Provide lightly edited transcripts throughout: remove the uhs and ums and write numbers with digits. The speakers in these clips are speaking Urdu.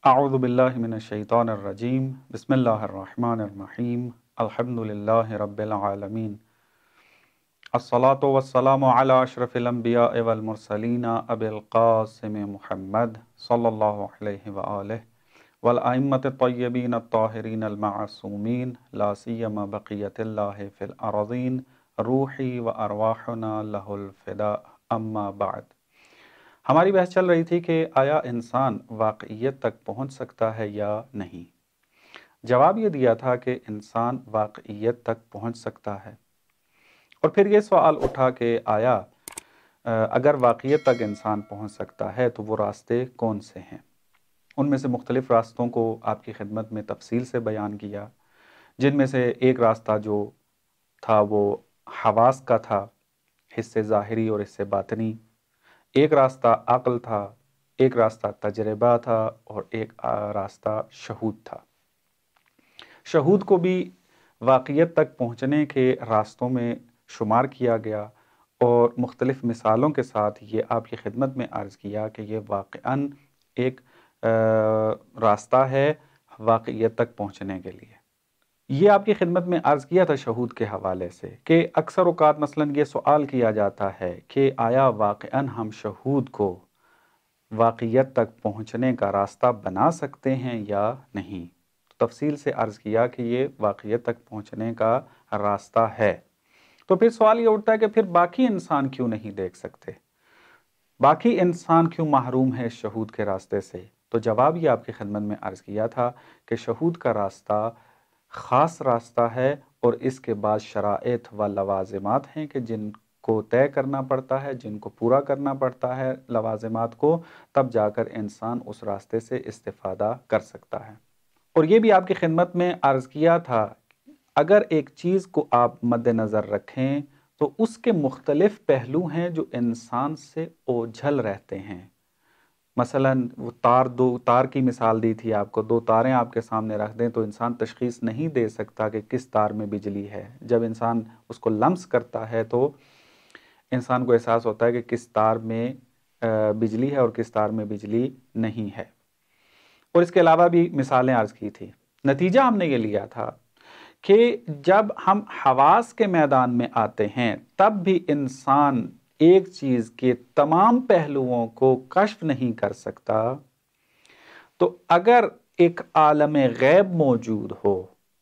اعوذ باللہ من الشیطان الرجیم بسم اللہ الرحمن الرحیم الحمدللہ رب العالمین الصلاة والسلام علی اشرف الانبیاء والمرسلین ابی القاسم محمد صلی اللہ علیہ وآلہ والائمة الطیبین الطاہرین المعصومین لا سیما بقیت اللہ فی الارضین روحی و ارواحنا لہ الفداء اما بعد۔ ہماری بحث چل رہی تھی کہ آیا انسان واقعیت تک پہنچ سکتا ہے یا نہیں۔ جواب یہ دیا تھا کہ انسان واقعیت تک پہنچ سکتا ہے، اور پھر یہ سوال اٹھا کہ آیا اگر واقعیت تک انسان پہنچ سکتا ہے تو وہ راستے کون سے ہیں۔ ان میں سے مختلف راستوں کو آپ کی خدمت میں تفصیل سے بیان کیا، جن میں سے ایک راستہ جو تھا وہ حواس کا تھا، حصے ظاہری اور حصے باطنی۔ ایک راستہ عقل تھا، ایک راستہ تجربہ تھا، اور ایک راستہ شہود تھا۔ شہود کو بھی واقعیت تک پہنچنے کے راستوں میں شمار کیا گیا، اور مختلف مثالوں کے ساتھ یہ آپ کی خدمت میں عرض کیا کہ یہ واقعاً ایک راستہ ہے واقعیت تک پہنچنے کے لیے۔ یہ آپ کی خدمت میں عرض کیا تھا شہود کے حوالے سے کہ اکثر اوقات مثلاً یہ سوال کیا جاتا ہے کہ آیا واقعاً ہم شہود کو واقعیت تک پہنچنے کا راستہ بنا سکتے ہیں یا نہیں۔ تفصیل سے عرض کیا کہ یہ واقعیت تک پہنچنے کا راستہ ہے۔ تو پھر سوال یہ اٹھتا ہے کہ پھر باقی انسان کیوں نہیں دیکھ سکتے، باقی انسان کیوں محروم ہے شہود کے راستے سے؟ تو جواب یہ آپ کی خدمت میں عرض کیا تھا کہ شہود کا راستہ خاص راستہ ہے، اور اس کے بعد شرائط و لوازمات ہیں کہ جن کو طے کرنا پڑتا ہے، جن کو پورا کرنا پڑتا ہے لوازمات کو، تب جا کر انسان اس راستے سے استفادہ کر سکتا ہے۔ اور یہ بھی آپ کی خدمت میں عرض کیا تھا اگر ایک چیز کو آپ مد نظر رکھیں تو اس کے مختلف پہلو ہیں جو انسان سے اوجھل رہتے ہیں۔ مثلاً وہ دو تار کی مثال دی تھی آپ کو، دو تاریں آپ کے سامنے رکھ دیں تو انسان تشخیص نہیں دے سکتا کہ کس تار میں بجلی ہے۔ جب انسان اس کو لمس کرتا ہے تو انسان کو احساس ہوتا ہے کہ کس تار میں بجلی ہے اور کس تار میں بجلی نہیں ہے۔ اور اس کے علاوہ بھی مثالیں عرض کی تھی۔ نتیجہ ہم نے یہ لیا تھا کہ جب ہم حواس کے میدان میں آتے ہیں تب بھی انسان ایک چیز کے تمام پہلوؤں کو کشف نہیں کر سکتا۔ تو اگر ایک عالم غیب موجود ہو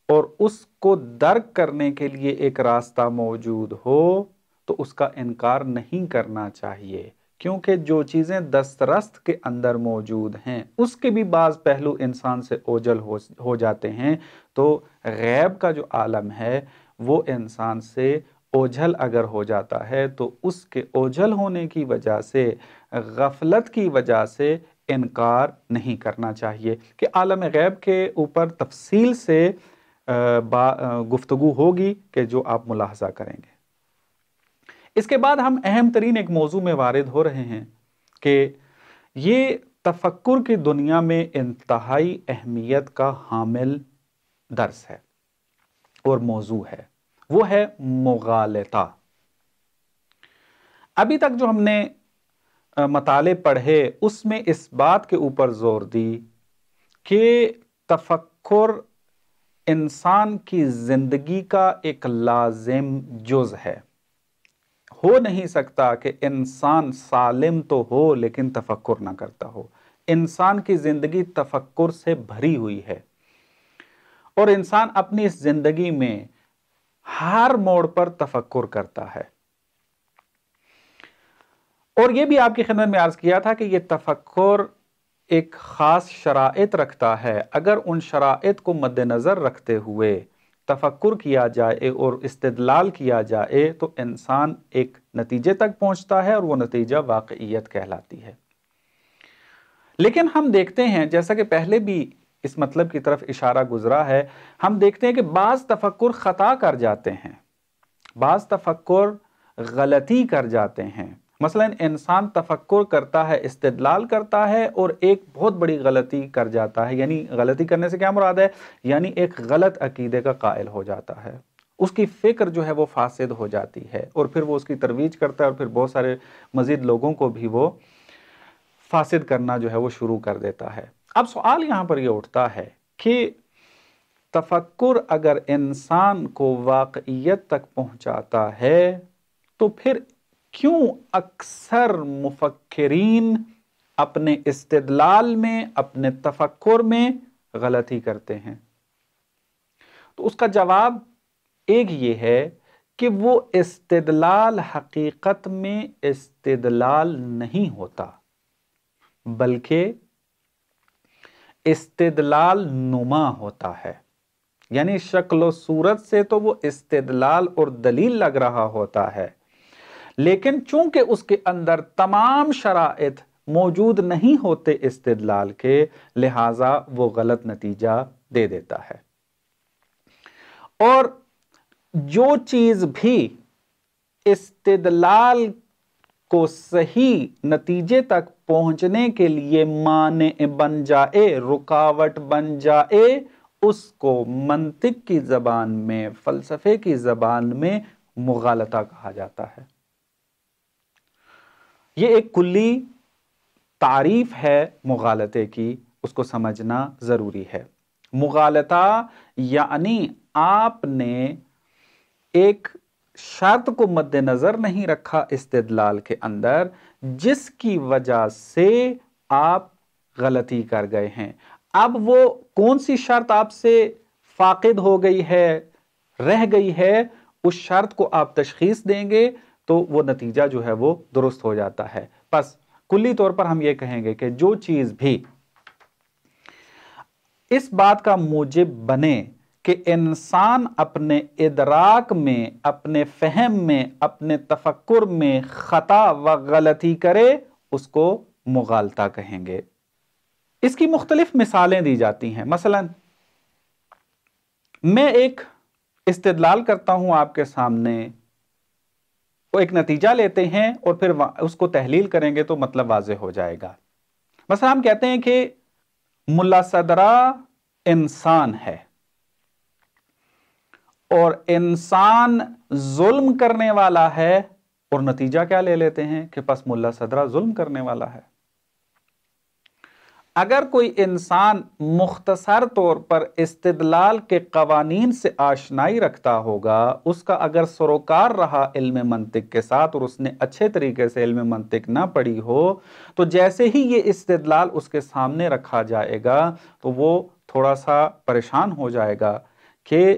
اور اس کو درک کرنے کے لیے ایک راستہ موجود ہو تو اس کا انکار نہیں کرنا چاہیے، کیونکہ جو چیزیں دسترست کے اندر موجود ہیں اس کے بھی بعض پہلو انسان سے اوجھل ہو جاتے ہیں۔ تو غیب کا جو عالم ہے وہ انسان سے اوجھل اگر ہو جاتا ہے تو اس کے اوجھل ہونے کی وجہ سے، غفلت کی وجہ سے انکار نہیں کرنا چاہیے۔ کہ عالم غیب کے اوپر تفصیل سے گفتگو ہوگی کہ جو آپ ملاحظہ کریں گے۔ اس کے بعد ہم اہم ترین ایک موضوع میں وارد ہو رہے ہیں کہ یہ تفکر کی دنیا میں انتہائی اہمیت کا حامل درس ہے اور موضوع ہے، وہ ہے مغالطہ۔ ابھی تک جو ہم نے مطالعے پڑھے اس میں اس بات کے اوپر زور دی کہ تفکر انسان کی زندگی کا ایک لازم جز ہے۔ ہو نہیں سکتا کہ انسان سالم تو ہو لیکن تفکر نہ کرتا ہو۔ انسان کی زندگی تفکر سے بھری ہوئی ہے، اور انسان اپنی اس زندگی میں ہر موڑ پر تفکر کرتا ہے۔ اور یہ بھی آپ کی خدمت میں عرض کیا تھا کہ یہ تفکر ایک خاص شرائط رکھتا ہے۔ اگر ان شرائط کو مد نظر رکھتے ہوئے تفکر کیا جائے اور استدلال کیا جائے تو انسان ایک نتیجے تک پہنچتا ہے، اور وہ نتیجہ واقعیت کہلاتی ہے۔ لیکن ہم دیکھتے ہیں، جیسا کہ پہلے بھی اس مطلب کی طرف اشارہ گزرا ہے، ہم دیکھتے ہیں کہ بعض تفکر خطا کر جاتے ہیں، بعض تفکر غلطی کر جاتے ہیں۔ مثلا انسان تفکر کرتا ہے، استدلال کرتا ہے، اور ایک بہت بڑی غلطی کر جاتا ہے۔ یعنی غلطی کرنے سے کیا مراد ہے؟ یعنی ایک غلط عقیدے کا قائل ہو جاتا ہے، اس کی فکر جو ہے وہ فاسد ہو جاتی ہے، اور پھر وہ اس کی ترویج کرتا ہے، اور پھر بہت سارے مزید لوگوں کو بھی وہ فاسد کرنا جو ہے وہ شروع کر دیتا ہے۔ اب سوال یہاں پر یہ اٹھتا ہے کہ تفکر اگر انسان کو واقعیت تک پہنچاتا ہے تو پھر کیوں اکثر مفکرین اپنے استدلال میں، اپنے تفکر میں غلطی کرتے ہیں؟ تو اس کا جواب ایک یہ ہے کہ وہ استدلال حقیقت میں استدلال نہیں ہوتا، بلکہ استدلال نما ہوتا ہے. یعنی شکل و صورت سے تو وہ استدلال اور دلیل لگ رہا ہوتا ہے، لیکن چونکہ اس کے اندر تمام شرائط موجود نہیں ہوتے استدلال کے، لہذا وہ غلط نتیجہ دے دیتا ہے. اور جو چیز بھی استدلال کو صحیح نتیجے تک پہنچنے کے لیے مانع بن جائے، رکاوٹ بن جائے، اس کو منطق کی زبان میں، فلسفے کی زبان میں مغالطہ کہا جاتا ہے. یہ ایک کلی تعریف ہے مغالطے کی، اس کو سمجھنا ضروری ہے. مغالطہ یعنی آپ نے ایک شرط کو مد نظر نہیں رکھا استدلال کے اندر، جس کی وجہ سے آپ غلطی کر گئے ہیں. اب وہ کون سی شرط آپ سے فاقد ہو گئی ہے، رہ گئی ہے، اس شرط کو آپ تشخیص دیں گے تو وہ نتیجہ جو ہے وہ درست ہو جاتا ہے. بس کلی طور پر ہم یہ کہیں گے کہ جو چیز بھی اس بات کا موجب بنے کہ انسان اپنے ادراک میں، اپنے فہم میں، اپنے تفکر میں خطا و غلطی کرے، اس کو مغالطہ کہیں گے. اس کی مختلف مثالیں دی جاتی ہیں. مثلا میں ایک استدلال کرتا ہوں آپ کے سامنے، وہ ایک نتیجہ لیتے ہیں اور پھر اس کو تحلیل کریں گے تو مطلب واضح ہو جائے گا. مثلا ہم کہتے ہیں کہ ملا صدرہ انسان ہے اور انسان ظلم کرنے والا ہے، اور نتیجہ کیا لے لیتے ہیں کہ پس ملا صدرہ ظلم کرنے والا ہے. اگر کوئی انسان مختصر طور پر استدلال کے قوانین سے آشنائی رکھتا ہوگا، اس کا اگر سروکار رہا علم منطق کے ساتھ اور اس نے اچھے طریقے سے علم منطق نہ پڑھی ہو، تو جیسے ہی یہ استدلال اس کے سامنے رکھا جائے گا تو وہ تھوڑا سا پریشان ہو جائے گا کہ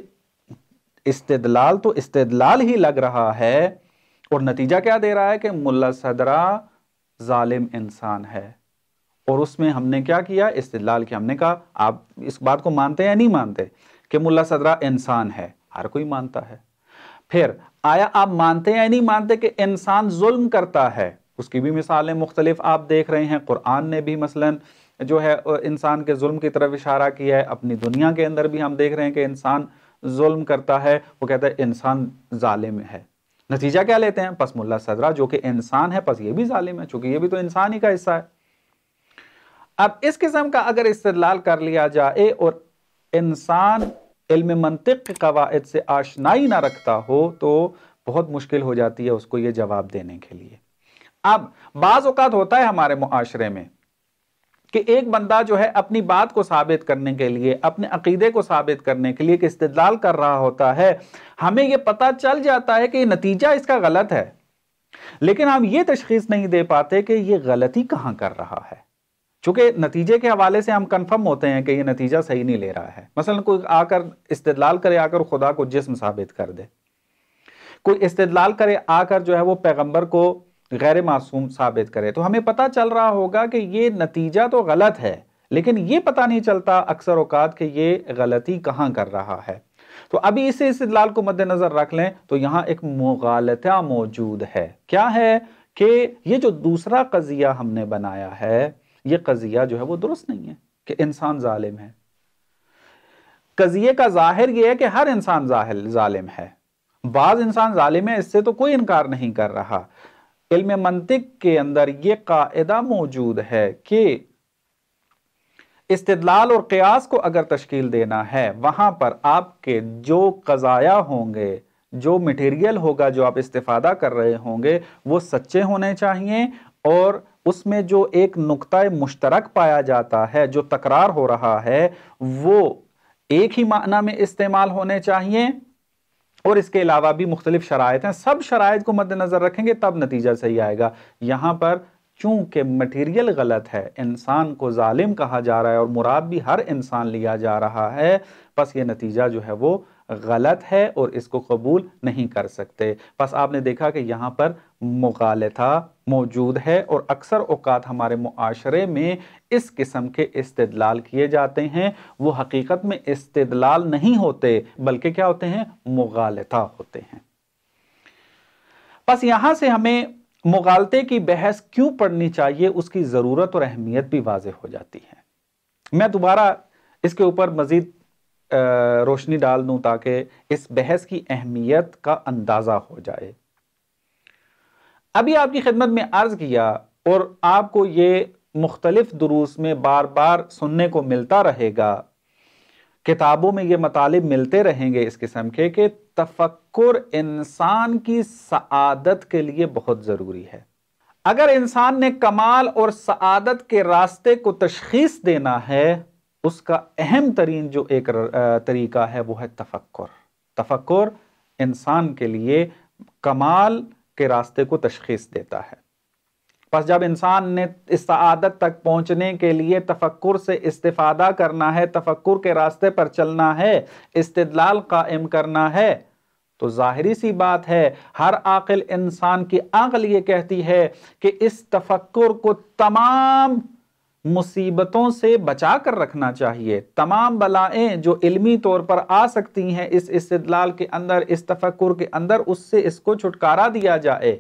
استدلال تو استدلال ہی لگ رہا ہے اور نتیجہ کیا دے رہا ہے کہ ملا صدرہ ظالم انسان ہے. اور اس میں ہم نے کیا کیا؟ استدلال کیا. ہم نے کہا آپ اس بات کو مانتے یا نہیں مانتے کہ ملا صدرہ انسان ہے؟ ہر کوئی مانتا ہے. پھر آیا آپ مانتے یا نہیں مانتے کہ انسان ظلم کرتا ہے؟ اس کی بھی مثالیں مختلف آپ دیکھ رہے ہیں. قرآن نے بھی مثلا جو ہے انسان کے ظلم کی طرف اشارہ کیا ہے. اپنی دنیا کے اندر بھی ہم دیکھ رہے ہیں کہ انسان ظلم کرتا ہے. وہ کہتا ہے انسان ظالم ہے. نتیجہ کیا لیتے ہیں؟ پس ملا صدرہ جو کہ انسان ہے، پس یہ بھی ظالم ہے، چونکہ یہ بھی تو انسان ہی کا حصہ ہے. اب اس قسم کا اگر استدلال کر لیا جائے اور انسان علم منطق کے قواعد سے آشنائی نہ رکھتا ہو تو بہت مشکل ہو جاتی ہے اس کو یہ جواب دینے کے لیے. اب بعض اوقات ہوتا ہے ہمارے معاشرے میں کہ ایک بندہ جو ہے اپنی بات کو ثابت کرنے کے لیے، اپنے عقیدے کو ثابت کرنے کے لیے ایک استدلال کر رہا ہوتا ہے. ہمیں یہ پتہ چل جاتا ہے کہ یہ نتیجہ اس کا غلط ہے، لیکن ہم یہ تشخیص نہیں دے پاتے کہ یہ غلطی کہاں کر رہا ہے. چونکہ نتیجے کے حوالے سے ہم کنفرم ہوتے ہیں کہ یہ نتیجہ صحیح نہیں لے رہا ہے. مثلا کوئی آ کر استدلال کرے آ کر خدا کو جسم ثابت کر دے، کوئی استدلال کرے آ کر جو ہے وہ پیغمبر کو غیر معصوم ثابت کرے، تو ہمیں پتہ چل رہا ہوگا کہ یہ نتیجہ تو غلط ہے، لیکن یہ پتہ نہیں چلتا اکثر اوقات کہ یہ غلطی کہاں کر رہا ہے. تو ابھی اس استدلال کو مد نظر رکھ لیں تو یہاں ایک مغالطہ موجود ہے. کیا ہے کہ یہ جو دوسرا قضیہ ہم نے بنایا ہے، یہ قضیہ جو ہے وہ درست نہیں ہے کہ انسان ظالم ہے. قضیے کا ظاہر یہ ہے کہ ہر انسان ظالم ہے. بعض انسان ظالم ہے، اس سے تو کوئی انکار نہیں کر رہا. علم منطق کے اندر یہ قاعدہ موجود ہے کہ استدلال اور قیاس کو اگر تشکیل دینا ہے، وہاں پر آپ کے جو قضایا ہوں گے، جو مٹیریل ہوگا جو آپ استفادہ کر رہے ہوں گے، وہ سچے ہونے چاہیے اور اس میں جو ایک نقطہ مشترک پایا جاتا ہے، جو تکرار ہو رہا ہے، وہ ایک ہی معنی میں استعمال ہونے چاہیے، اور اس کے علاوہ بھی مختلف شرائط ہیں، سب شرائط کو مد نظر رکھیں گے تب نتیجہ صحیح آئے گا۔ یہاں پر چونکہ مٹیریل غلط ہے، انسان کو ظالم کہا جا رہا ہے اور مراد بھی ہر انسان لیا جا رہا ہے، پس یہ نتیجہ جو ہے وہ غلط ہے اور اس کو قبول نہیں کر سکتے۔ پس آپ نے دیکھا کہ یہاں پر مغالطہ موجود ہے، اور اکثر اوقات ہمارے معاشرے میں اس قسم کے استدلال کیے جاتے ہیں، وہ حقیقت میں استدلال نہیں ہوتے بلکہ کیا ہوتے ہیں؟ مغالطہ ہوتے ہیں۔ پس یہاں سے ہمیں مغالطے کی بحث کیوں پڑھنی چاہیے، اس کی ضرورت اور اہمیت بھی واضح ہو جاتی ہے۔ میں دوبارہ اس کے اوپر مزید روشنی ڈال دوں تاکہ اس بحث کی اہمیت کا اندازہ ہو جائے۔ ابھی آپ کی خدمت میں عرض کیا، اور آپ کو یہ مختلف دروس میں بار بار سننے کو ملتا رہے گا، کتابوں میں یہ مطالب ملتے رہیں گے اس قسم کے، کہ تفکر انسان کی سعادت کے لیے بہت ضروری ہے۔ اگر انسان نے کمال اور سعادت کے راستے کو تشخیص دینا ہے، اس کا اہم ترین جو ایک طریقہ ہے وہ ہے تفکر۔ تفکر انسان کے لیے کمال کے راستے کو تشخیص دیتا ہے۔ پس جب انسان نے اس سعادت تک پہنچنے کے لیے تفکر سے استفادہ کرنا ہے، تفکر کے راستے پر چلنا ہے، استدلال قائم کرنا ہے، تو ظاہری سی بات ہے ہر عاقل انسان کی عقل یہ کہتی ہے کہ اس تفکر کو تمام مصیبتوں سے بچا کر رکھنا چاہیے۔ تمام بلائیں جو علمی طور پر آ سکتی ہیں اس استدلال کے اندر، اس تفکر کے اندر، اس سے اس کو چھٹکارا دیا جائے۔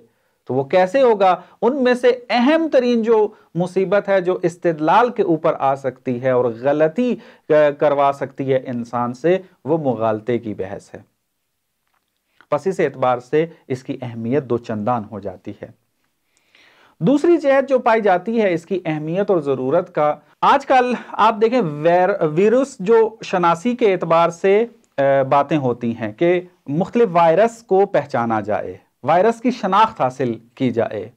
تو وہ کیسے ہوگا؟ ان میں سے اہم ترین جو مصیبت ہے جو استدلال کے اوپر آ سکتی ہے اور غلطی کروا سکتی ہے انسان سے، وہ مغالطے کی بحث ہے۔ پس اس اعتبار سے اس کی اہمیت دو چندان ہو جاتی ہے۔ دوسری جہت جو پائی جاتی ہے اس کی اہمیت اور ضرورت کا، آج کل آپ دیکھیں ویروس جو شناسی کے اعتبار سے باتیں ہوتی ہیں کہ مختلف وائرس کو پہچانا جائے، وائرس کی شناخت حاصل کی جائے۔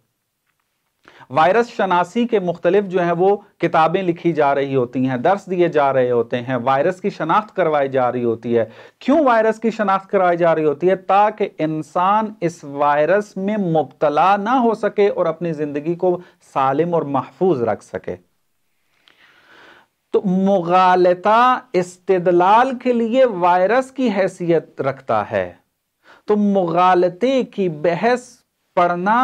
وائرس شناسی کے مختلف جو ہیں وہ کتابیں لکھی جا رہی ہوتی ہیں، درس دیے جا رہے ہوتے ہیں، وائرس کی شناخت کروائی جا رہی ہوتی ہے۔ کیوں وائرس کی شناخت کروائی جا رہی ہوتی ہے؟ تاکہ انسان اس وائرس میں مبتلا نہ ہو سکے اور اپنی زندگی کو سالم اور محفوظ رکھ سکے۔ تو مغالطہ استدلال کے لیے وائرس کی حیثیت رکھتا ہے، تو مغالطے کی بحث پڑھنا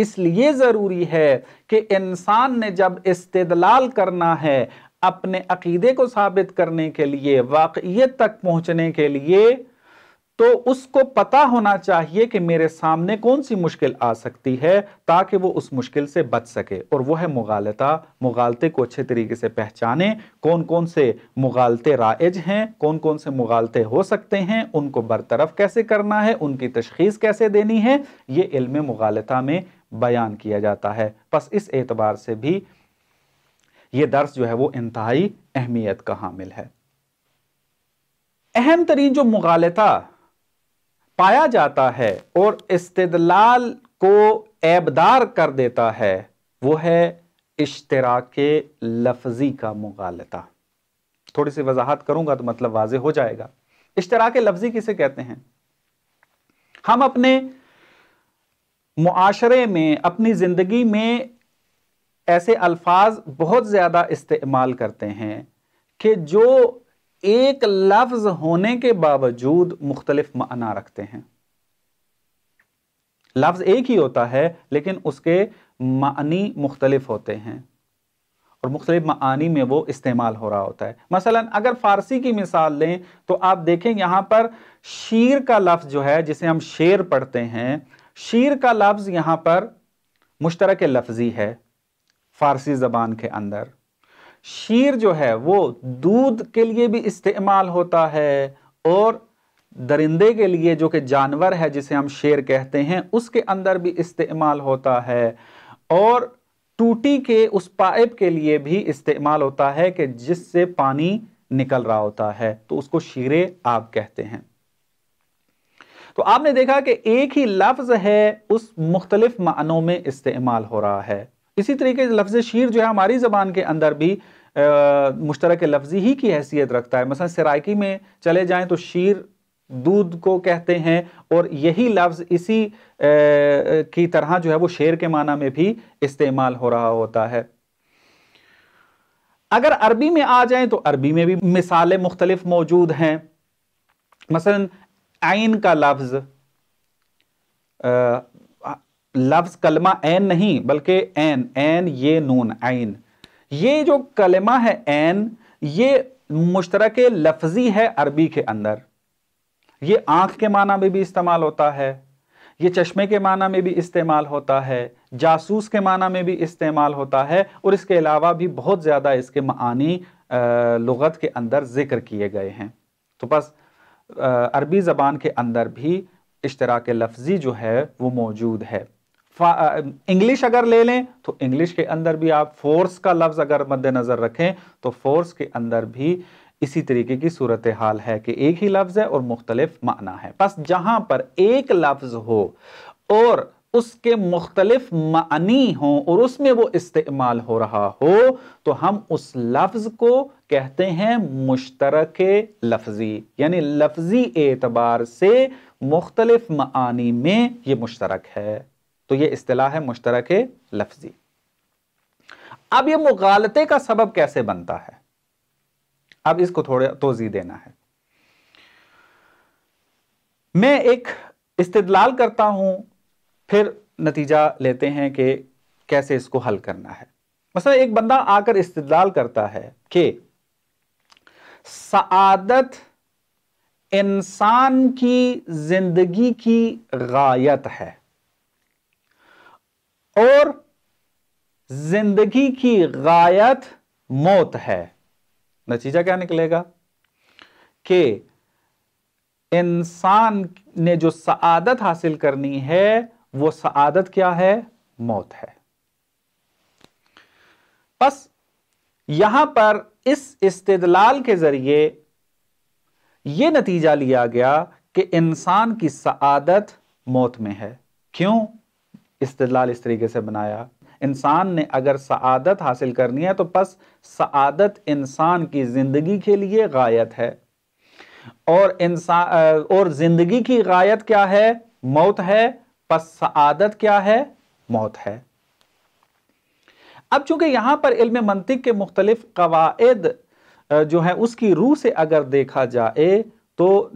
اس لیے ضروری ہے کہ انسان نے جب استدلال کرنا ہے اپنے عقیدے کو ثابت کرنے کے لیے، واقعیت تک پہنچنے کے لیے، تو اس کو پتا ہونا چاہیے کہ میرے سامنے کون سی مشکل آ سکتی ہے تاکہ وہ اس مشکل سے بچ سکے، اور وہ ہے مغالطہ۔ مغالطے کو اچھے طریقے سے پہچانے، کون کون سے مغالطے رائج ہیں، کون کون سے مغالطے ہو سکتے ہیں، ان کو برطرف کیسے کرنا ہے، ان کی تشخیص کیسے دینی ہے، یہ علم مغالطہ میں بیان کیا جاتا ہے۔ پس اس اعتبار سے بھی یہ درس جو ہے وہ انتہائی اہمیت کا حامل ہے۔ اہم ترین جو مغالطہ پایا جاتا ہے اور استدلال کو عیبدار کر دیتا ہے وہ ہے اشتراک لفظی کا مغالطہ۔ تھوڑی سی وضاحت کروں گا تو مطلب واضح ہو جائے گا۔ اشتراک لفظی کسے کہتے ہیں؟ ہم اپنے معاشرے میں، اپنی زندگی میں ایسے الفاظ بہت زیادہ استعمال کرتے ہیں کہ جو ایک لفظ ہونے کے باوجود مختلف معنی رکھتے ہیں۔ لفظ ایک ہی ہوتا ہے لیکن اس کے معنی مختلف ہوتے ہیں اور مختلف معانی میں وہ استعمال ہو رہا ہوتا ہے۔ مثلا اگر فارسی کی مثال لیں تو آپ دیکھیں یہاں پر شیر کا لفظ جو ہے، جسے ہم شیر پڑھتے ہیں، شیر کا لفظ یہاں پر مشترک لفظی ہے فارسی زبان کے اندر۔ شیر جو ہے وہ دودھ کے لیے بھی استعمال ہوتا ہے، اور درندے کے لیے جو کہ جانور ہے جسے ہم شیر کہتے ہیں اس کے اندر بھی استعمال ہوتا ہے، اور ٹوٹی کے اس پائپ کے لیے بھی استعمال ہوتا ہے کہ جس سے پانی نکل رہا ہوتا ہے، تو اس کو شیر آب کہتے ہیں۔ تو آپ نے دیکھا کہ ایک ہی لفظ ہے، اس مختلف معنوں میں استعمال ہو رہا ہے۔ اسی طریقے سے لفظ شیر جو ہے ہماری زبان کے اندر بھی مشترک لفظی ہی کی حیثیت رکھتا ہے. مثلا سرائکی میں چلے جائیں تو شیر دودھ کو کہتے ہیں، اور یہی لفظ اسی کی طرح جو ہے وہ شیر کے معنی میں بھی استعمال ہو رہا ہوتا ہے. اگر عربی میں آ جائیں تو عربی میں بھی مثالیں مختلف موجود ہیں. مثلا عین کا لفظ، لفظ کلمہ عین نہیں بلکہ عین یہ نون عین، یہ جو کلمہ ہے عین، یہ مشترک لفظی ہے عربی کے اندر. یہ آنکھ کے معنی میں بھی استعمال ہوتا ہے، یہ چشمے کے معنی میں بھی استعمال ہوتا ہے، جاسوس کے معنی میں بھی استعمال ہوتا ہے، اور اس کے علاوہ بھی بہت زیادہ اس کے معانی لغت کے اندر ذکر کیے گئے ہیں. تو بس عربی زبان کے اندر بھی اشتراک لفظی جو ہے وہ موجود ہے. انگلش اگر لے لیں تو انگلش کے اندر بھی آپ فورس کا لفظ اگر مد نظر رکھیں تو فورس کے اندر بھی اسی طریقے کی صورتحال ہے کہ ایک ہی لفظ ہے اور مختلف معنی ہے. بس جہاں پر ایک لفظ ہو اور اس کے مختلف معنی ہوں اور اس میں وہ استعمال ہو رہا ہو تو ہم اس لفظ کو کہتے ہیں مشترک لفظی، یعنی لفظی اعتبار سے مختلف معانی میں یہ مشترک ہے. تو یہ اصطلاح ہے مشترک لفظی. اب یہ مغالطے کا سبب کیسے بنتا ہے، اب اس کو تھوڑا توضیح دینا ہے. میں ایک استدلال کرتا ہوں، پھر نتیجہ لیتے ہیں کہ کیسے اس کو حل کرنا ہے. مثلا ایک بندہ آ کر استدلال کرتا ہے کہ سعادت انسان کی زندگی کی غایت ہے اور زندگی کی غایت موت ہے. نتیجہ کیا نکلے گا کہ انسان نے جو سعادت حاصل کرنی ہے وہ سعادت کیا ہے؟ موت ہے. بس یہاں پر اس استدلال کے ذریعے یہ نتیجہ لیا گیا کہ انسان کی سعادت موت میں ہے. کیوں استدلال اس طریقے سے بنایا؟ انسان نے اگر سعادت حاصل کرنی ہے تو پس سعادت انسان کی زندگی کے لیے غایت ہے، اور زندگی کی غایت کیا ہے؟ موت ہے. پس سعادت کیا ہے؟ موت ہے. اب چونکہ یہاں پر علم منطق کے مختلف قواعد جو ہیں اس کی روح سے اگر دیکھا جائے تو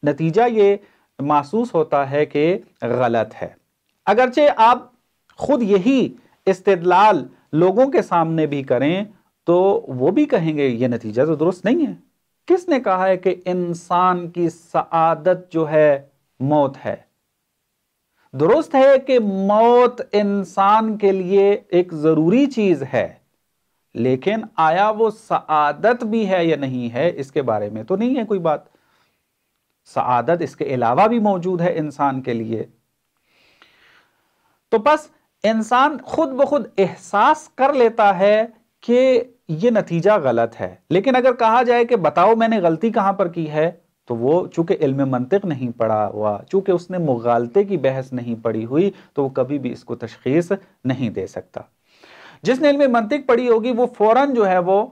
نتیجہ یہ محسوس ہوتا ہے کہ غلط ہے. اگرچہ آپ خود یہی استدلال لوگوں کے سامنے بھی کریں تو وہ بھی کہیں گے یہ نتیجہ تو درست نہیں ہے. کس نے کہا ہے کہ انسان کی سعادت جو ہے موت ہے؟ درست ہے کہ موت انسان کے لیے ایک ضروری چیز ہے، لیکن آیا وہ سعادت بھی ہے یا نہیں ہے اس کے بارے میں تو نہیں ہے کوئی بات. سعادت اس کے علاوہ بھی موجود ہے انسان کے لیے. تو بس انسان خود بخود احساس کر لیتا ہے کہ یہ نتیجہ غلط ہے، لیکن اگر کہا جائے کہ بتاؤ میں نے غلطی کہاں پر کی ہے، تو وہ چونکہ علم منطق نہیں پڑھا ہوا، چونکہ اس نے مغالطے کی بحث نہیں پڑھی ہوئی، تو وہ کبھی بھی اس کو تشخیص نہیں دے سکتا. جس نے علم منطق پڑھی ہوگی وہ فوراً جو ہے وہ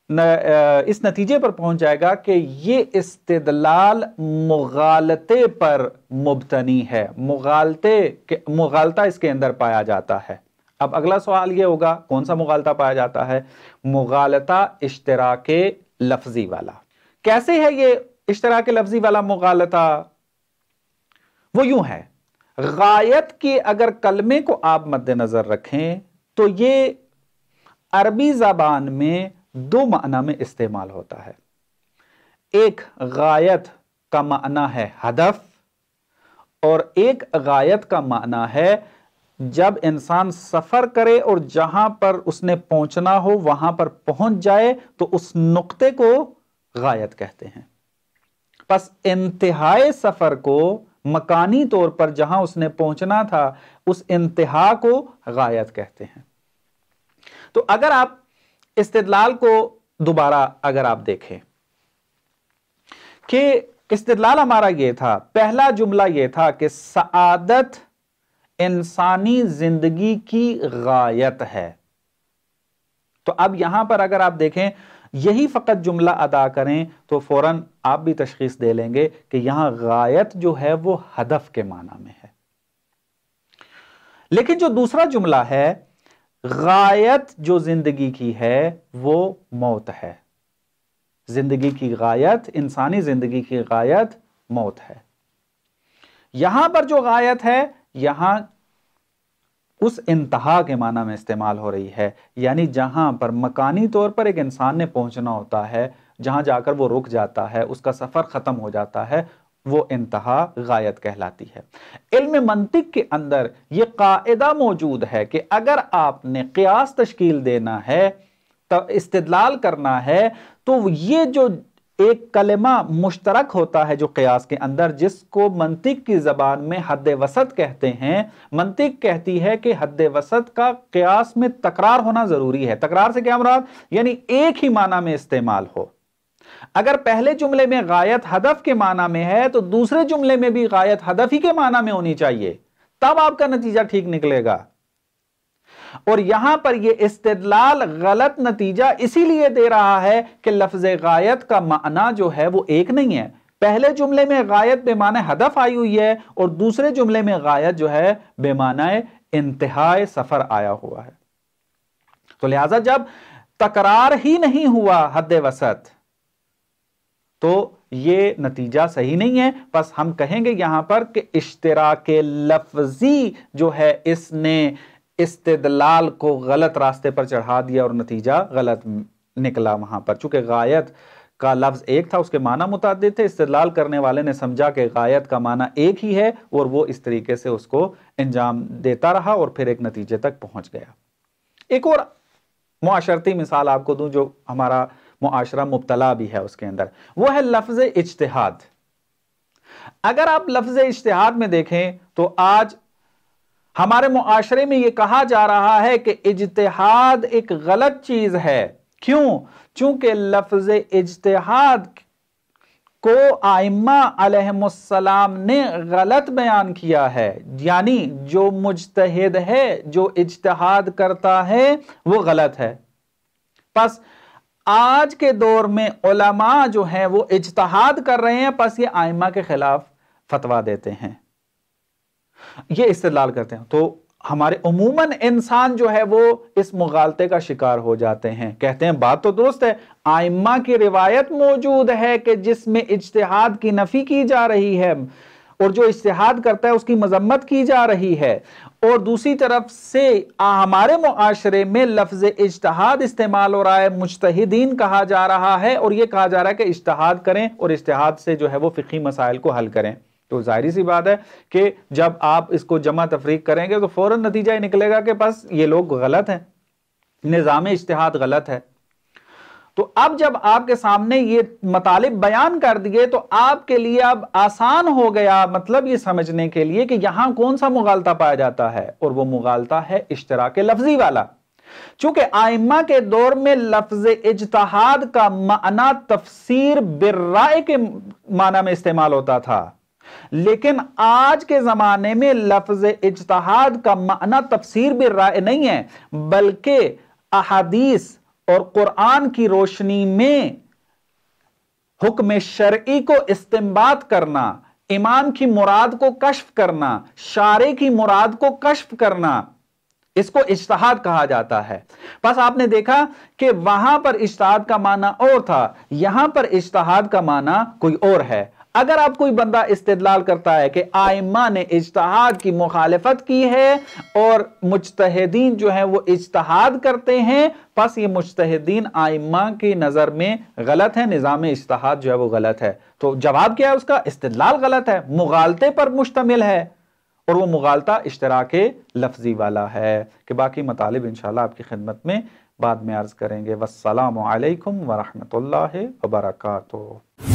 اس نتیجے پر پہنچ جائے گا کہ یہ استدلال مغالطے پر مبتنی ہے، مغالطہ اس کے اندر پایا جاتا ہے. اب اگلا سوال یہ ہوگا کون سا مغالطہ پایا جاتا ہے؟ مغالطہ اشتراک لفظی والا. کیسے ہے یہ اشتراک لفظی والا مغالطہ؟ وہ یوں ہے، غایت کے اگر کلمے کو آپ مد نظر رکھیں تو یہ عربی زبان میں دو معنی میں استعمال ہوتا ہے. ایک غایت کا معنی ہے ہدف، اور ایک غایت کا معنی ہے جب انسان سفر کرے اور جہاں پر اس نے پہنچنا ہو وہاں پر پہنچ جائے تو اس نقطے کو غایت کہتے ہیں. پس انتہائے سفر کو مکانی طور پر جہاں اس نے پہنچنا تھا اس انتہا کو غایت کہتے ہیں. تو اگر آپ استدلال کو دوبارہ اگر آپ دیکھیں کہ استدلال ہمارا یہ تھا، پہلا جملہ یہ تھا کہ سعادت انسانی زندگی کی غایت ہے۔ تو اب یہاں پر اگر آپ دیکھیں یہی فقط جملہ ادا کریں تو فوراً آپ بھی تشخیص دے لیں گے کہ یہاں غایت جو ہے وہ ہدف کے معنی میں ہے۔ لیکن جو دوسرا جملہ ہے، غایت جو زندگی کی ہے وہ موت ہے۔ زندگی کی غایت، انسانی زندگی کی غایت موت ہے۔ یہاں پر جو غایت ہے یہاں اس انتہا کے معنی میں استعمال ہو رہی ہے، یعنی جہاں پر مکانی طور پر ایک انسان نے پہنچنا ہوتا ہے، جہاں جا کر وہ رک جاتا ہے، اس کا سفر ختم ہو جاتا ہے، وہ انتہا غایت کہلاتی ہے۔ علم منطق کے اندر یہ قاعدہ موجود ہے کہ اگر آپ نے قیاس تشکیل دینا ہے، استدلال کرنا ہے، تو یہ جو ایک کلمہ مشترک ہوتا ہے جو قیاس کے اندر، جس کو منطق کی زبان میں حد وسط کہتے ہیں، منطق کہتی ہے کہ حد وسط کا قیاس میں تکرار ہونا ضروری ہے۔ تکرار سے کیا مراد؟ یعنی ایک ہی معنی میں استعمال ہو۔ اگر پہلے جملے میں غایت ہدف کے معنی میں ہے تو دوسرے جملے میں بھی غایت ہدف ہی کے معنی میں ہونی چاہیے، تب آپ کا نتیجہ ٹھیک نکلے گا۔ اور یہاں پر یہ استدلال غلط نتیجہ اسی لیے دے رہا ہے کہ لفظ غایت کا معنی جو ہے وہ ایک نہیں ہے۔ پہلے جملے میں غایت بے معنی ہدف آئی ہوئی ہے اور دوسرے جملے میں غایت جو ہے بے معنی انتہائے سفر آیا ہوا ہے۔ تو لہٰذا جب تکرار ہی نہیں ہوا حد وسط تو یہ نتیجہ صحیح نہیں ہے۔ بس ہم کہیں گے یہاں پر کہ اشتراک لفظی جو ہے اس نے استدلال کو غلط راستے پر چڑھا دیا اور نتیجہ غلط نکلا وہاں پر۔ چونکہ غایت کا لفظ ایک تھا، اس کے معنی متعدد تھے، استدلال کرنے والے نے سمجھا کہ غایت کا معنی ایک ہی ہے اور وہ اس طریقے سے اس کو انجام دیتا رہا اور پھر ایک نتیجے تک پہنچ گیا۔ ایک اور معاشرتی مثال آپ کو دوں جو ہمارا معاشرہ مبتلا بھی ہے اس کے اندر، وہ ہے لفظ اجتہاد۔ اگر آپ لفظ اجتہاد میں دیکھیں تو آج ہمارے معاشرے میں یہ کہا جا رہا ہے کہ اجتہاد ایک غلط چیز ہے۔ کیوں؟ چونکہ لفظ اجتہاد کو ائمہ علیہم السلام نے غلط بیان کیا ہے، یعنی جو مجتہد ہے، جو اجتہاد کرتا ہے وہ غلط ہے۔ پس آج کے دور میں علماء جو ہیں وہ اجتہاد کر رہے ہیں، پس یہ ائمہ کے خلاف فتویٰ دیتے ہیں، یہ استدلال کرتے ہیں۔ تو ہمارے عموماً انسان جو ہے وہ اس مغالطے کا شکار ہو جاتے ہیں، کہتے ہیں بات تو درست ہے، ائمہ کی روایت موجود ہے کہ جس میں اجتہاد کی نفی کی جا رہی ہے اور جو اجتہاد کرتا ہے اس کی مذمت کی جا رہی ہے، اور دوسری طرف سے ہمارے معاشرے میں لفظ اجتہاد استعمال ہو رہا ہے، مجتہدین کہا جا رہا ہے، اور یہ کہا جا رہا ہے کہ اجتہاد کریں اور اجتہاد سے جو ہے وہ فقہی مسائل کو حل کریں۔ تو ظاہری سی بات ہے کہ جب آپ اس کو جمع تفریق کریں گے تو فوراً نتیجہ یہ نکلے گا کہ بس یہ لوگ غلط ہیں، نظام اجتہاد غلط ہے۔ تو اب جب آپ کے سامنے یہ مطالب بیان کر دیے تو آپ کے لیے اب آسان ہو گیا مطلب یہ سمجھنے کے لیے کہ یہاں کون سا مغالطہ پایا جاتا ہے، اور وہ مغالطہ ہے اشتراک لفظی والا۔ چونکہ ائمہ کے دور میں لفظ اجتہاد کا معنی تفسیر بالرائے کے معنی میں استعمال ہوتا تھا، لیکن آج کے زمانے میں لفظ اجتہاد کا معنی تفسیر بالرائے نہیں ہے، بلکہ احادیث اور قرآن کی روشنی میں حکم شرعی کو استنباط کرنا، امام کی مراد کو کشف کرنا، شارع کی مراد کو کشف کرنا، اس کو اجتہاد کہا جاتا ہے۔ پس آپ نے دیکھا کہ وہاں پر اجتہاد کا معنی اور تھا، یہاں پر اجتہاد کا معنی کوئی اور ہے۔ اگر آپ کوئی بندہ استدلال کرتا ہے کہ ائمہ نے اجتہاد کی مخالفت کی ہے اور مجتہدین جو ہیں وہ اجتہاد کرتے ہیں، پس یہ مجتہدین ائمہ کی نظر میں غلط ہے، نظام اجتہاد جو ہے وہ غلط ہے۔ تو جواب کیا ہے اس کا؟ استدلال غلط ہے، مغالطے پر مشتمل ہے، اور وہ مغالطہ اشتراک لفظی والا ہے۔ کہ باقی مطالب انشاءاللہ آپ کی خدمت میں بعد میں عرض کریں گے۔ والسلام علیکم ورحمۃ اللہ وبرکاتہ۔